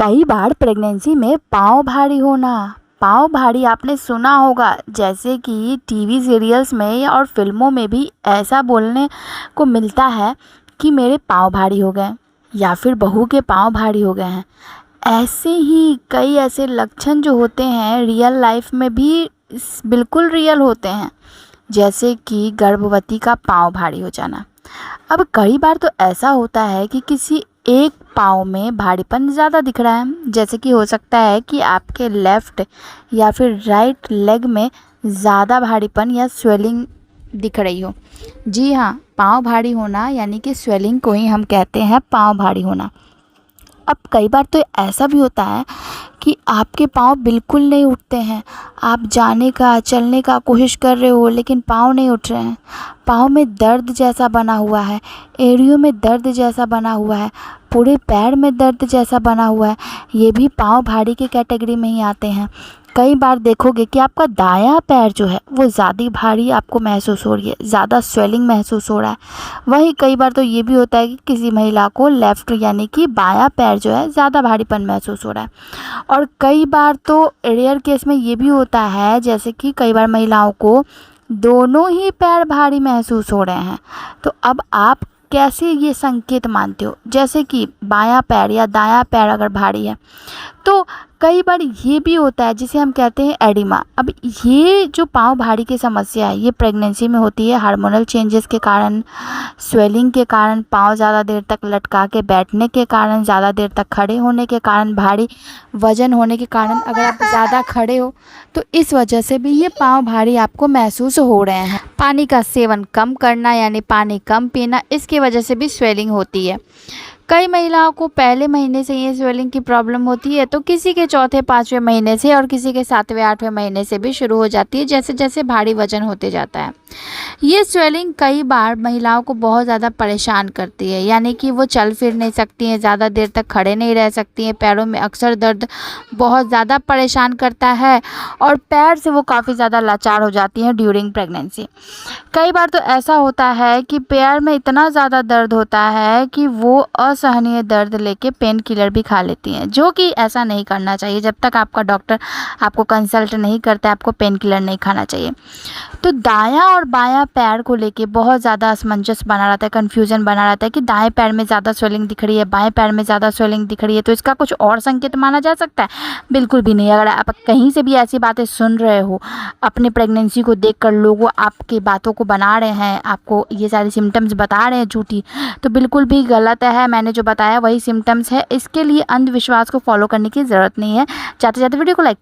कई बार प्रेगनेंसी में पाँव भारी होना। पाँव भारी आपने सुना होगा, जैसे कि टीवी सीरियल्स में या और फिल्मों में भी ऐसा बोलने को मिलता है कि मेरे पाँव भारी हो गए या फिर बहू के पाँव भारी हो गए हैं। ऐसे ही कई ऐसे लक्षण जो होते हैं रियल लाइफ में भी बिल्कुल रियल होते हैं, जैसे कि गर्भवती का पाँव भारी हो जाना। अब कई बार तो ऐसा होता है कि किसी एक पाँव में भारीपन ज़्यादा दिख रहा है, जैसे कि हो सकता है कि आपके लेफ़्ट या फिर राइट लेग में ज़्यादा भारीपन या स्वेलिंग दिख रही हो। जी हाँ, पाँव भारी होना यानी कि स्वेलिंग को ही हम कहते हैं पाँव भारी होना। अब कई बार तो ऐसा भी होता है कि आपके पाँव बिल्कुल नहीं उठते हैं। आप जाने का चलने का कोशिश कर रहे हो लेकिन पाँव नहीं उठ रहे हैं। पाँव में दर्द जैसा बना हुआ है, एड़ियों में दर्द जैसा बना हुआ है, पूरे पैर में दर्द जैसा बना हुआ है। ये भी पाँव भारी की कैटेगरी में ही आते हैं। कई बार देखोगे कि आपका दायां पैर जो है वो ज़्यादा भारी आपको महसूस हो रही है, ज़्यादा स्वेलिंग महसूस हो रहा है। वहीं कई बार तो ये भी होता है कि किसी महिला को लेफ़्ट यानी कि बायां पैर जो है ज़्यादा भारीपन महसूस हो रहा है। और कई बार तो रेयर केस में ये भी होता है, जैसे कि कई बार महिलाओं को दोनों ही पैर भारी महसूस हो रहे हैं। तो अब आप कैसे ये संकेत मानते हो, जैसे कि बायां पैर या दायां पैर अगर भारी है तो कई बार ये भी होता है जिसे हम कहते हैं एडिमा। अब ये जो पाँव भारी की समस्या है ये प्रेगनेंसी में होती है हार्मोनल चेंजेस के कारण, स्वेलिंग के कारण, पाँव ज़्यादा देर तक लटका के बैठने के कारण, ज़्यादा देर तक खड़े होने के कारण, भारी वजन होने के कारण। अगर आप ज़्यादा खड़े हो तो इस वजह से भी ये पाँव भारी आपको महसूस हो रहे हैं। पानी का सेवन कम करना यानी पानी कम पीना, इसकी वजह से भी स्वेलिंग होती है। कई महिलाओं को पहले महीने से ये स्वेलिंग की प्रॉब्लम होती है, तो किसी के चौथे पाँचवें महीने से और किसी के सातवें आठवें महीने से भी शुरू हो जाती है, जैसे जैसे भारी वजन होते जाता है। ये स्वेलिंग कई बार महिलाओं को बहुत ज़्यादा परेशान करती है, यानी कि वो चल फिर नहीं सकती हैं, ज़्यादा देर तक खड़े नहीं रह सकती हैं, पैरों में अक्सर दर्द बहुत ज़्यादा परेशान करता है और पैर से वो काफ़ी ज़्यादा लाचार हो जाती हैं ड्यूरिंग प्रेगनेंसी। कई बार तो ऐसा होता है कि पैर में इतना ज़्यादा दर्द होता है कि वो असहनीय दर्द लेके पेन किलर भी खा लेती हैं, जो कि ऐसा नहीं करना चाहिए। जब तक आपका डॉक्टर आपको कंसल्ट नहीं करता है, आपको पेन किलर नहीं खाना चाहिए। तो दायां और बायां पैर को लेके बहुत ज़्यादा असमंजस बना रहता है, कन्फ्यूज़न बना रहता है कि दाएं पैर में ज़्यादा स्वेलिंग दिख रही है, बाएं पैर में ज़्यादा स्वेलिंग दिख रही है, तो इसका कुछ और संकेत माना जा सकता है? बिल्कुल भी नहीं। अगर आप कहीं से भी ऐसी बातें सुन रहे हो, अपने प्रेगनेंसी को देखकर लोग आपकी बातों को बना रहे हैं, आपको ये सारे सिम्टम्स बता रहे हैं झूठी, तो बिल्कुल भी गलत है। मैंने जो बताया वही सिम्टम्स है। इसके लिए अंधविश्वास को फॉलो करने की ज़रूरत नहीं है। जाते जाते वीडियो को लाइक